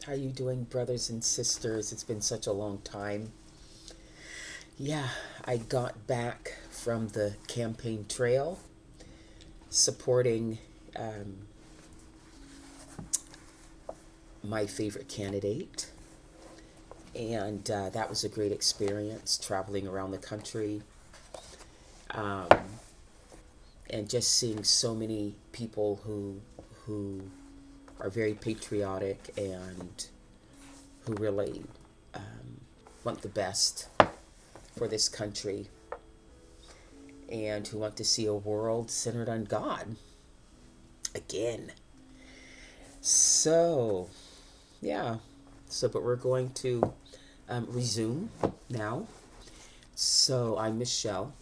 How you doing, brothers and sisters? It's been such a long time. Yeah, I got back from the campaign trail supporting um, my favorite candidate. And that was a great experience traveling around the country um, and just seeing so many people who are very patriotic and who really want the best for this country and who want to see a world centered on God again. So, yeah. But we're going to resume now. So, I'm Michelle,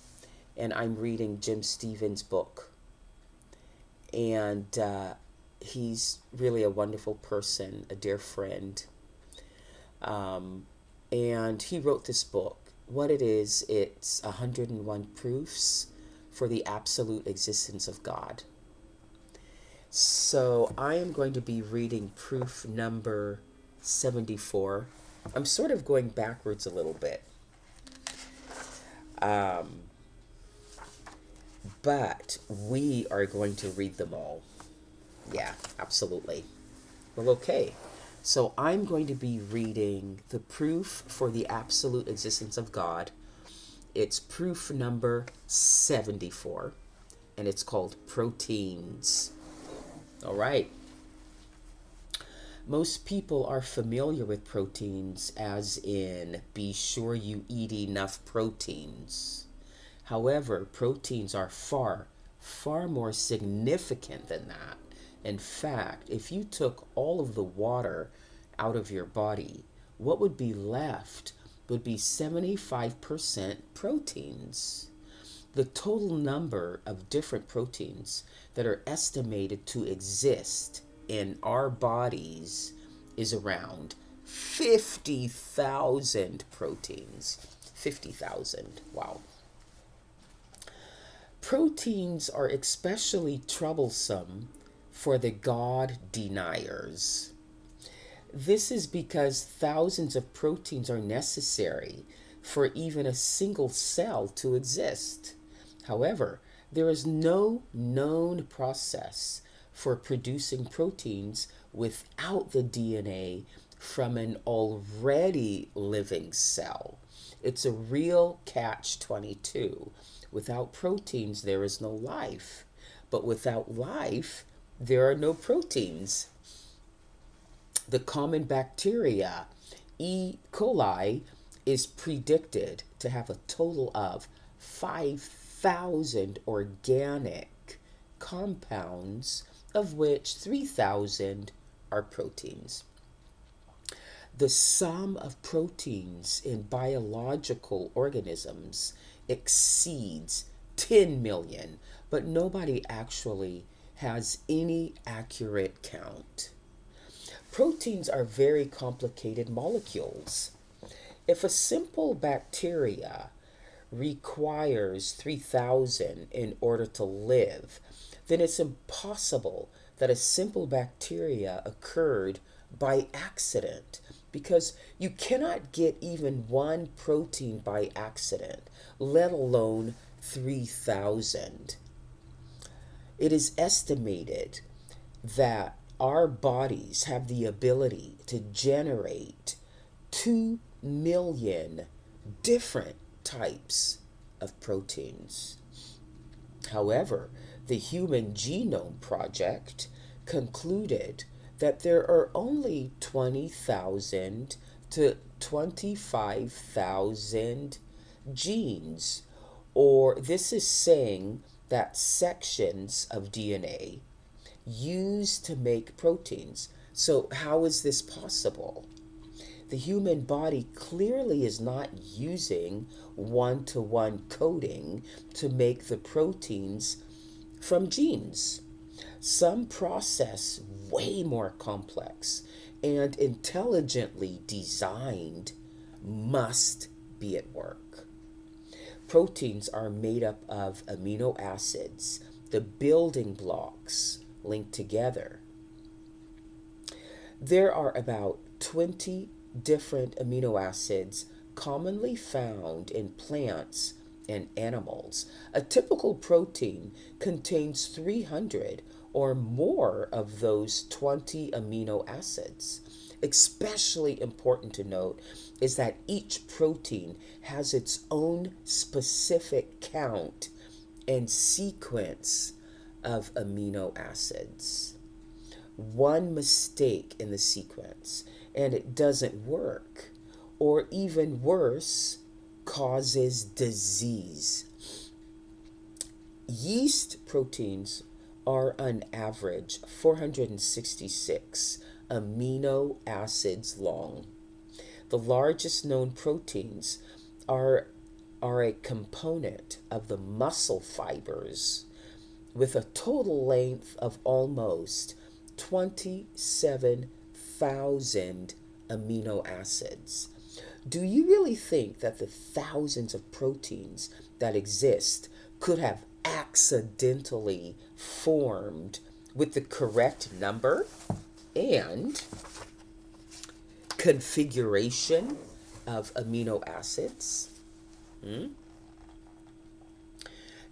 and I'm reading Jim Stevens' book. And he's really a wonderful person, a dear friend. And he wrote this book. What it is, it's 101 proofs for the absolute existence of God. So I am going to be reading proof number 74. I'm sort of going backwards a little bit. But we are going to read them all. Yeah, absolutely. Well, okay. So I'm going to be reading the proof for the absolute existence of God. It's proof number 74, and it's called Proteins. All right. Most people are familiar with proteins as in be sure you eat enough proteins. However, proteins are far, far more significant than that. In fact, if you took all of the water out of your body, what would be left would be 75% proteins. The total number of different proteins that are estimated to exist in our bodies is around 50,000 proteins. 50,000. Wow. Proteins are especially troublesome for the God deniers. This is because thousands of proteins are necessary for even a single cell to exist. However, there is no known process for producing proteins without the DNA from an already living cell. It's a real catch-22. Without proteins, there is no life. But without life, there are no proteins. The common bacteria, E. coli, is predicted to have a total of 5,000 organic compounds, of which 3,000 are proteins. The sum of proteins in biological organisms exceeds 10 million, but nobody actually has any accurate count. Proteins are very complicated molecules. If a simple bacteria requires 3,000 in order to live, then it's impossible that a simple bacteria occurred by accident, because you cannot get even one protein by accident, let alone 3,000. It is estimated that our bodies have the ability to generate 2 million different types of proteins. However, the Human Genome Project concluded that there are only 20,000 to 25,000 genes, or this is saying that sections of DNA used to make proteins. So how is this possible? The human body clearly is not using one-to-one coding to make the proteins from genes. Some process way more complex and intelligently designed must be at work. Proteins are made up of amino acids, the building blocks linked together. There are about 20 different amino acids commonly found in plants and animals. A typical protein contains 300 or more of those 20 amino acids. Especially important to note is that each protein has its own specific count and sequence of amino acids. One mistake in the sequence and it doesn't work, or even worse, causes disease. Yeast proteins are on average 466 amino acids long. The largest known proteins are, are a component of the muscle fibers with a total length of almost 27,000 amino acids. Do you really think that the thousands of proteins that exist could have accidentally formed with the correct number and configuration of amino acids?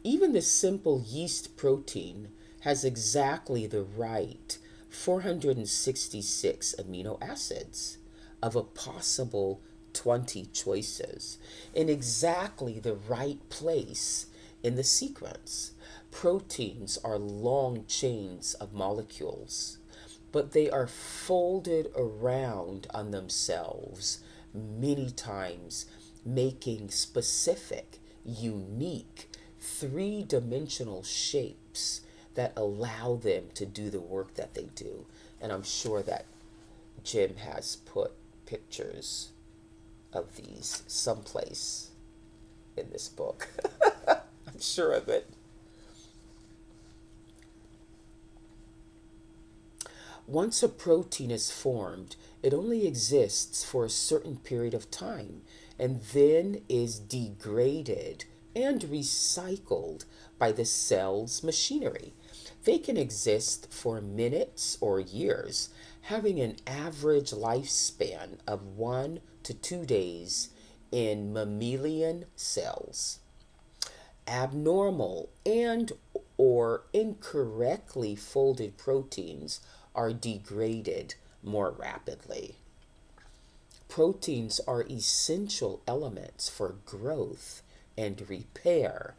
Even the simple yeast protein has exactly the right 466 amino acids of a possible 20 choices in exactly the right place in the sequence. Proteins are long chains of molecules, but they are folded around on themselves many times, making specific, unique, three-dimensional shapes that allow them to do the work that they do. And I'm sure that Jim has put pictures of these someplace in this book. I'm sure of it. Once a protein is formed, it only exists for a certain period of time and then is degraded and recycled by the cell's machinery. They can exist for minutes or years, having an average lifespan of 1 to 2 days in mammalian cells. Abnormal and or incorrectly folded proteins are degraded more rapidly. Proteins are essential elements for growth and repair,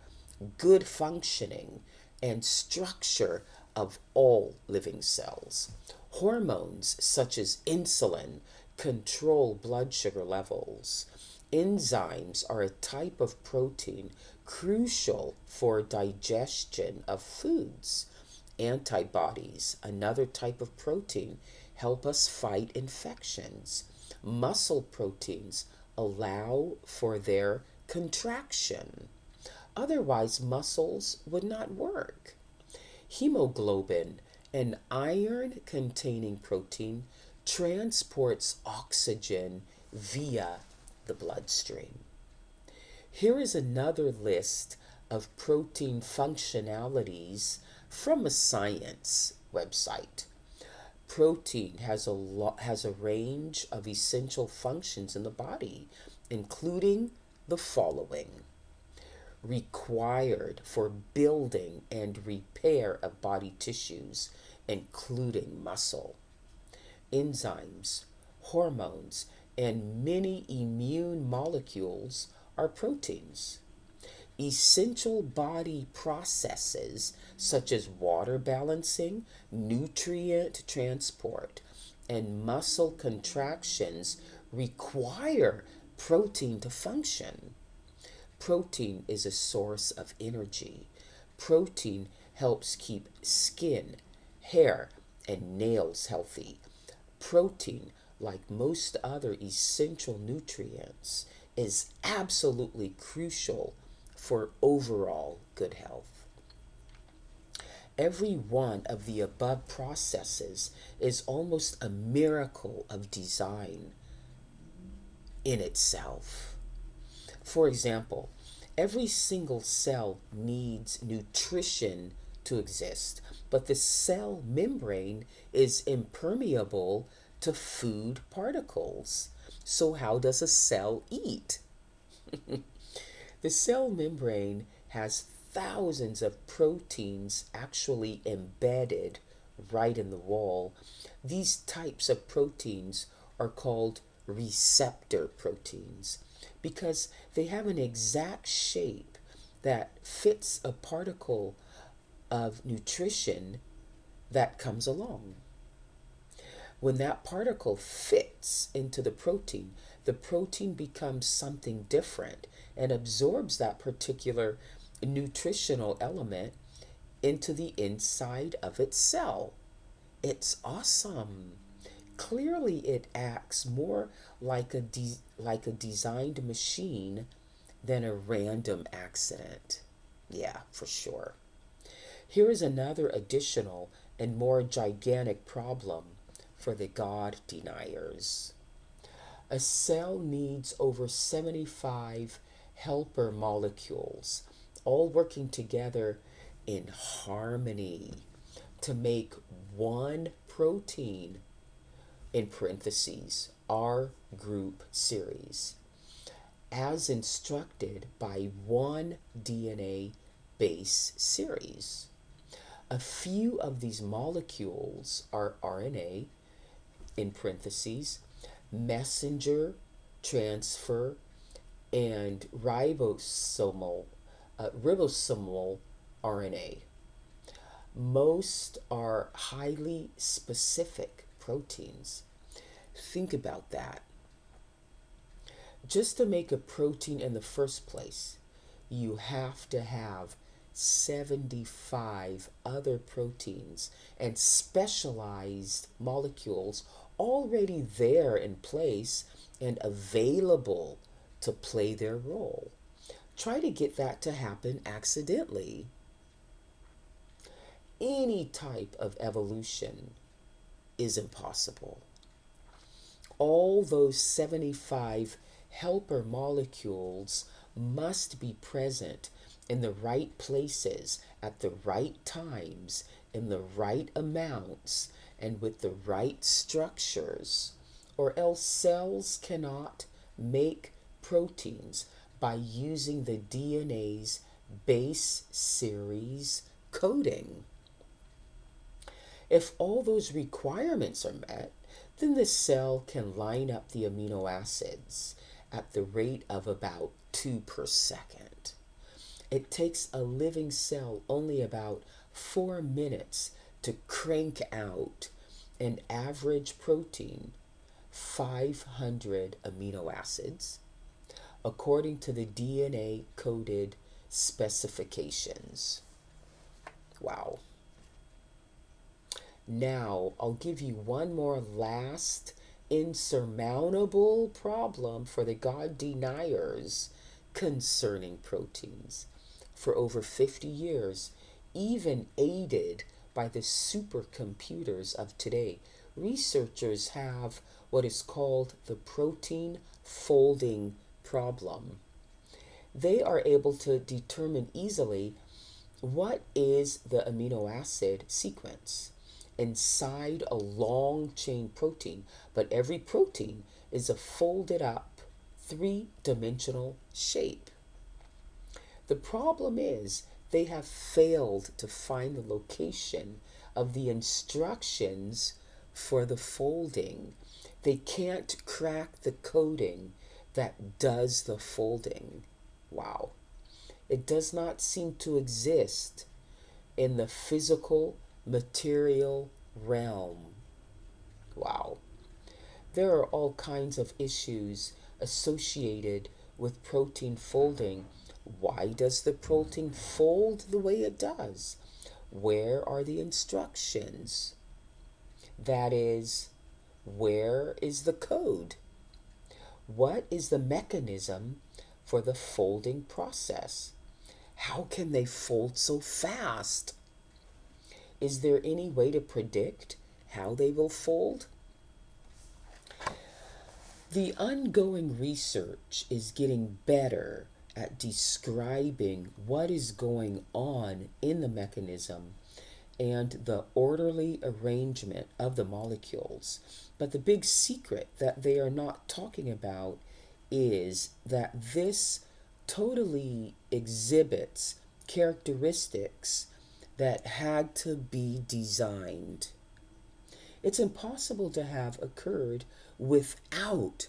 good functioning, and structure of all living cells. Hormones such as insulin control blood sugar levels. Enzymes are a type of protein crucial for digestion of foods. Antibodies, another type of protein, help us fight infections. Muscle proteins allow for their contraction. Otherwise, muscles would not work. Hemoglobin, an iron containing protein, transports oxygen via the bloodstream. Here is another list of protein functionalities from a science website. Protein has a range of essential functions in the body, including the following: required for building and repair of body tissues, including muscle. Enzymes, hormones, and many immune molecules are proteins. Essential body processes such as water balancing, nutrient transport, and muscle contractions require protein to function. Protein is a source of energy. Protein helps keep skin, hair, and nails healthy. Protein, like most other essential nutrients, is absolutely crucial for overall good health. Every one of the above processes is almost a miracle of design in itself. For example, every single cell needs nutrition to exist, but the cell membrane is impermeable to food particles. So how does a cell eat? The cell membrane has thousands of proteins actually embedded right in the wall. These types of proteins are called receptor proteins because they have an exact shape that fits a particle of nutrition that comes along. When that particle fits into the protein becomes something different and absorbs that particular nutritional element into the inside of its cell. It's awesome. Clearly, it acts more like a designed machine than a random accident. Yeah, for sure. Here is another additional and more gigantic problem for the God deniers. A cell needs over 75 helper molecules, all working together in harmony to make one protein, in parentheses, R group series, as instructed by one DNA base series. A few of these molecules are RNA, in parentheses, messenger, transfer, and ribosomal RNA. Most are highly specific proteins. Think about that. Just to make a protein in the first place, you have to have 75 other proteins and specialized molecules already there in place and available to play their role. Try to get that to happen accidentally. Any type of evolution is impossible. All those 75 helper molecules must be present in the right places at the right times in the right amounts and with the right structures, or else cells cannot make proteins by using the DNA's base series coding. If all those requirements are met, then the cell can line up the amino acids at the rate of about 2 per second. It takes a living cell only about 4 minutes to crank out an average protein, 500 amino acids, according to the DNA coded specifications. Wow. Now, I'll give you one more last insurmountable problem for the God deniers concerning proteins. For over 50 years, even aided by the supercomputers of today, researchers have what is called the protein folding problem. They are able to determine easily what is the amino acid sequence inside a long chain protein, but every protein is a folded up 3-dimensional shape. The problem is they have failed to find the location of the instructions for the folding. They can't crack the coding that does the folding. Wow. It does not seem to exist in the physical material realm. Wow. There are all kinds of issues associated with protein folding. Why does the protein fold the way it does? Where are the instructions? That is, where is the code? What is the mechanism for the folding process? How can they fold so fast? Is there any way to predict how they will fold? The ongoing research is getting better at describing what is going on in the mechanism and the orderly arrangement of the molecules. But the big secret that they are not talking about is that this totally exhibits characteristics that had to be designed. It's impossible to have occurred without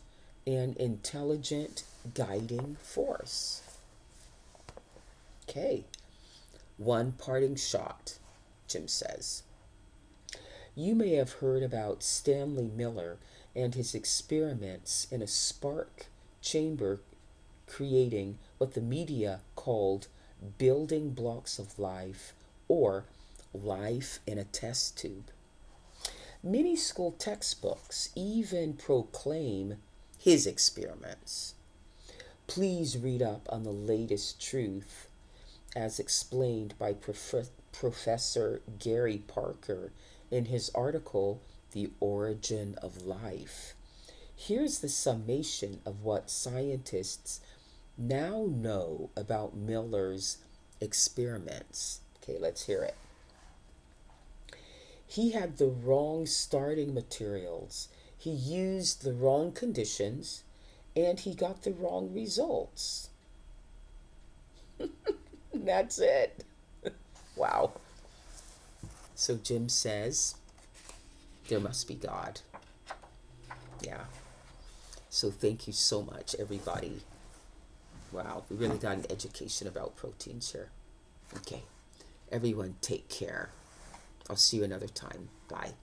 an intelligent guiding force. Okay, one parting shot, Jim says. You may have heard about Stanley Miller and his experiments in a spark chamber creating what the media called building blocks of life, or life in a test tube. Many school textbooks even proclaim his experiments. Please read up on the latest truth as explained by Professor Gary Parker in his article, The Origin of Life. Here's the summation of what scientists now know about Miller's experiments. Okay, let's hear it. He had the wrong starting materials, he used the wrong conditions, and he got the wrong results. That's it. Wow. So Jim says there must be God. Yeah. So thank you so much, everybody. Wow, we really got an education about proteins here. Okay. Everyone take care. I'll see you another time. Bye.